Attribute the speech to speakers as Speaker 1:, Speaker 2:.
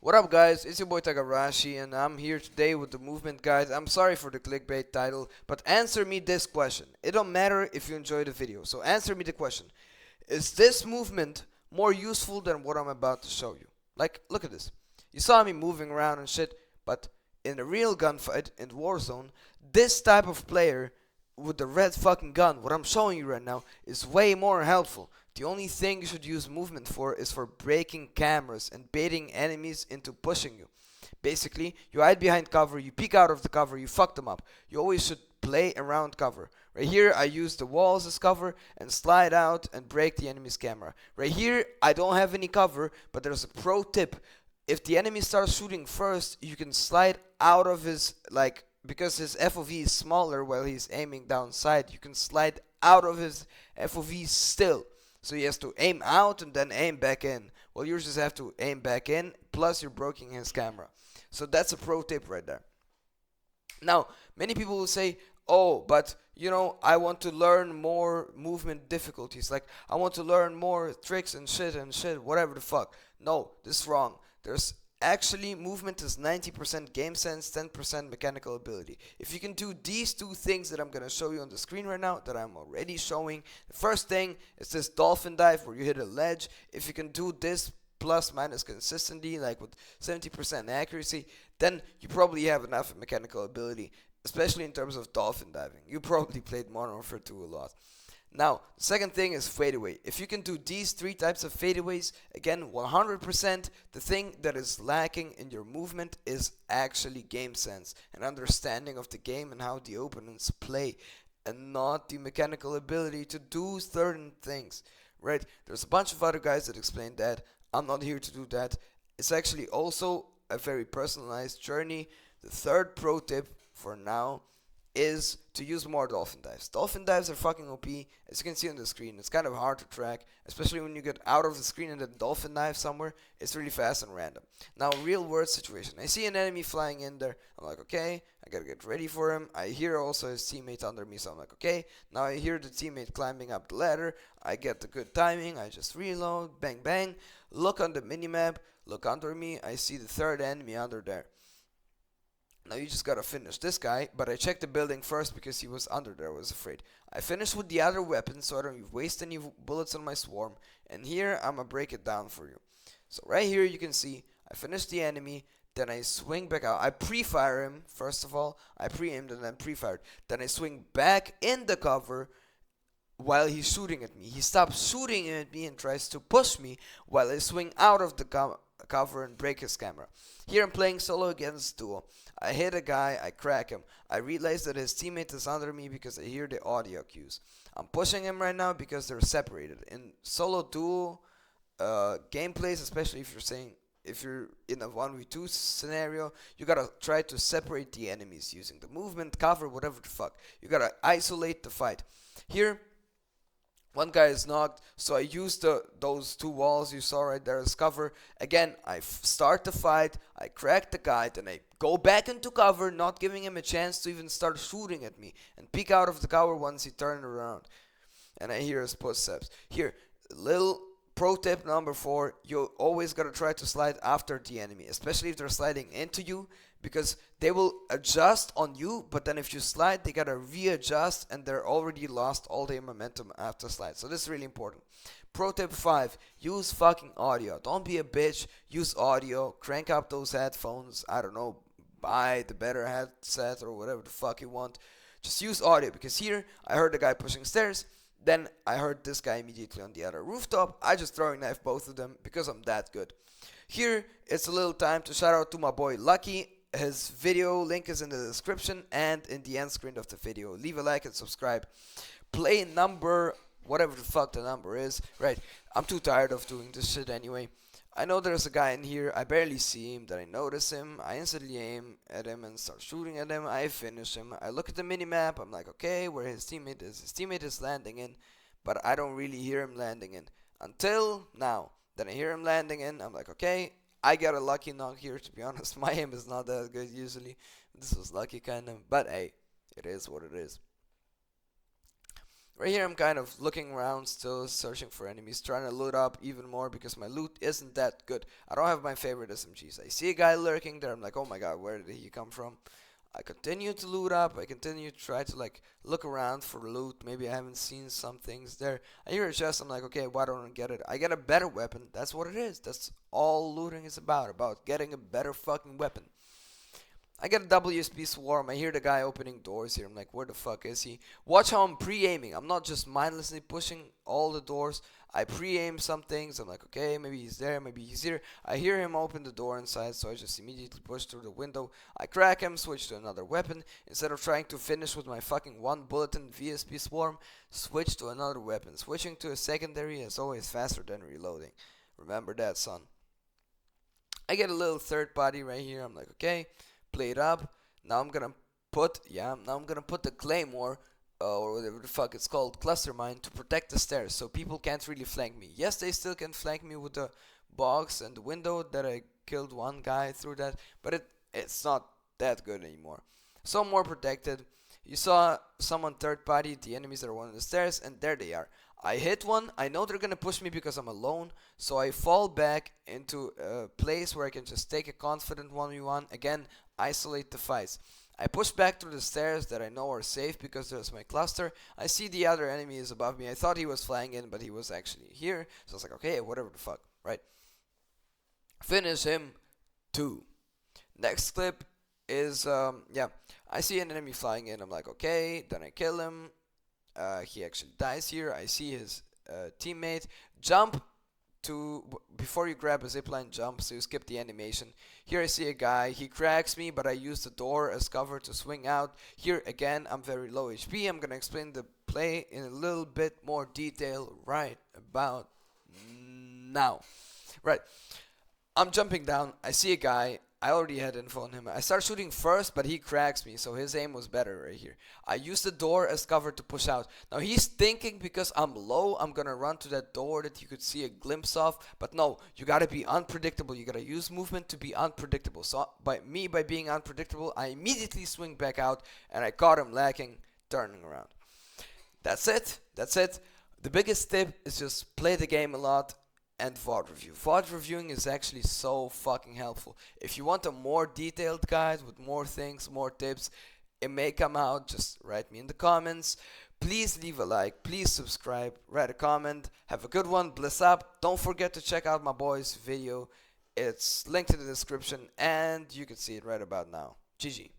Speaker 1: What up, guys? It's your boy Tagarashi, and I'm here today with the movement guys. I'm sorry for the clickbait title, but answer me this question. It don't matter if you enjoy the video, so answer me the question. Is this movement more useful than what I'm about to show you? Like, look at this. You saw me moving around and shit, but in a real gunfight in Warzone, this type of player with the red fucking gun, what I'm showing you right now, is way more helpful. The only thing you should use movement for is for breaking cameras and baiting enemies into pushing you. Basically, you hide behind cover, you peek out of the cover, you fuck them up. You always should play around cover. Right here, I use the walls as cover and slide out and break the enemy's camera. Right here, I don't have any cover, but there's a pro tip. If the enemy starts shooting first, you can slide out of his, because his FOV is smaller while he's aiming down sight, you can slide out of his FOV still. So he has to aim out and then aim back in. Well, you just have to aim back in, plus you're breaking his camera. So that's a pro tip right there. Now, many people will say, oh, but I want to learn more movement difficulties. Like, I want to learn more tricks and shit, whatever the fuck. No, this is wrong. There's actually, movement is 90% game sense, 10% mechanical ability. If you can do these two things that I'm going to show you on the screen right now, that I'm already showing. The first thing is this dolphin dive where you hit a ledge. If you can do this plus minus consistently, like with 70% accuracy, then you probably have enough mechanical ability, especially in terms of dolphin diving. You probably played Modern Warfare 2 a lot. Now, the second thing is fadeaway. If you can do these three types of fadeaways, again, 100%, the thing that is lacking in your movement is actually game sense and understanding of the game and how the opponents play, and not the mechanical ability to do certain things, right? There's a bunch of other guys that explain that. I'm not here to do that. It's actually also a very personalized journey. The third pro tip for now is to use more dolphin dives. Dolphin dives are fucking OP, as you can see on the screen. It's kind of hard to track, especially when you get out of the screen and then dolphin dive somewhere. It's really fast and random. Now, real world situation. I see an enemy flying in there. I'm like, okay, I gotta get ready for him. I hear also his teammate under me, so I'm like, okay. Now I hear the teammate climbing up the ladder. I get the good timing. I just reload, bang, bang. Look on the minimap, look under me. I see the third enemy under there. Now you just gotta finish this guy, but I checked the building first because he was under there, I was afraid. I finished with the other weapon so I don't waste any bullets on my swarm, and here I'm gonna break it down for you. So right here you can see, I finished the enemy, then I swing back out. I pre-fire him, first of all, I pre-aimed and then pre-fired. Then I swing back in the cover while he's shooting at me. He stops shooting at me and tries to push me while I swing out of the cover and break his camera. Here I'm playing solo against duo. I hit a guy, I crack him. I realize that his teammate is under me because I hear the audio cues. I'm pushing him right now because they're separated. In solo duo gameplays, especially if you're in a 1v2 scenario, you gotta try to separate the enemies using the movement, cover, whatever the fuck. You gotta isolate the fight. Here, one guy is knocked, so I use those two walls you saw right there as cover. Again, I start the fight, I crack the guy, then I go back into cover, not giving him a chance to even start shooting at me, and peek out of the cover once he turned around. And I hear his footsteps. Here, little pro tip number 4, you always gotta try to slide after the enemy, especially if they're sliding into you, because they will adjust on you, but then if you slide, they gotta readjust and they're already lost all their momentum after slide. So this is really important. Pro tip 5, use fucking audio. Don't be a bitch, use audio, crank up those headphones, I don't know, buy the better headset or whatever the fuck you want. Just use audio, because here, I heard the guy pushing stairs, then I heard this guy immediately on the other rooftop. I just throwing knife both of them because I'm that good. Here, it's a little time to shout out to my boy Lucky. His video link is in the description and in the end screen of the video. Leave a like and subscribe. Play number, whatever the fuck the number is. Right, I'm too tired of doing this shit anyway. I know there's a guy in here, I barely see him, then I notice him, I instantly aim at him and start shooting at him, I finish him, I look at the minimap, I'm like, okay, where his teammate is landing in, but I don't really hear him landing in, until now. Then I hear him landing in, I'm like, okay, I got a lucky knock here, to be honest. My aim is not that good usually. This was lucky kind of, but hey, it is what it is. Right here I'm kind of looking around, still searching for enemies, trying to loot up even more because my loot isn't that good. I don't have my favorite SMGs. I see a guy lurking there, I'm like, oh my god, where did he come from? I continue to loot up, I continue to try to like look around for loot, maybe I haven't seen some things there. I hear a chest, I'm like, okay, why don't I get it? I get a better weapon, that's what it is, that's all looting is about getting a better fucking weapon. I get a WSP swarm, I hear the guy opening doors here, I'm like, where the fuck is he? Watch how I'm pre-aiming, I'm not just mindlessly pushing all the doors, I pre-aim some things, I'm like, okay, maybe he's there, maybe he's here. I hear him open the door inside, so I just immediately push through the window. I crack him, switch to another weapon. Instead of trying to finish with my fucking one bulletin VSP swarm, switch to another weapon. Switching to a secondary is always faster than reloading. Remember that, son. I get a little third body right here, I'm like, okay, play it up. Now I'm gonna put the claymore or whatever the fuck it's called, cluster mine, to protect the stairs so people can't really flank me. Yes, they still can flank me with the box and the window that I killed one guy through that, but it's not that good anymore. So I'm more protected. You saw someone third party, the enemies are one of the stairs, and there they are. I hit one, I know they're gonna push me because I'm alone, so I fall back into a place where I can just take a confident 1v1, again, isolate the fights. I push back through the stairs that I know are safe because there's my cluster. I see the other enemy is above me. I thought he was flying in, but he was actually here. So I was like, okay, whatever the fuck, right? Finish him, 2. Next clip is, I see an enemy flying in. I'm like, okay, then I kill him. He actually dies here. I see his teammate jump before you grab a zipline, jump, so you skip the animation. Here I see a guy, he cracks me, but I use the door as cover to swing out. Here again, I'm very low HP. I'm gonna explain the play in a little bit more detail right about now. Right, I'm jumping down, I see a guy, I already had info on him. I start shooting first, but he cracks me, so his aim was better right here. I use the door as cover to push out. Now he's thinking because I'm low, I'm gonna run to that door that you could see a glimpse of, but no, you gotta be unpredictable. You gotta use movement to be unpredictable. So by being unpredictable, I immediately swing back out, and I caught him lacking, turning around. That's it. The biggest tip is just play the game a lot and VOD review. VOD reviewing is actually so fucking helpful. If you want a more detailed guide with more things, more tips, it may come out. Just write me in the comments. Please leave a like, please subscribe, write a comment. Have a good one, bliss up. Don't forget to check out my boy's video. It's linked in the description and you can see it right about now. GG.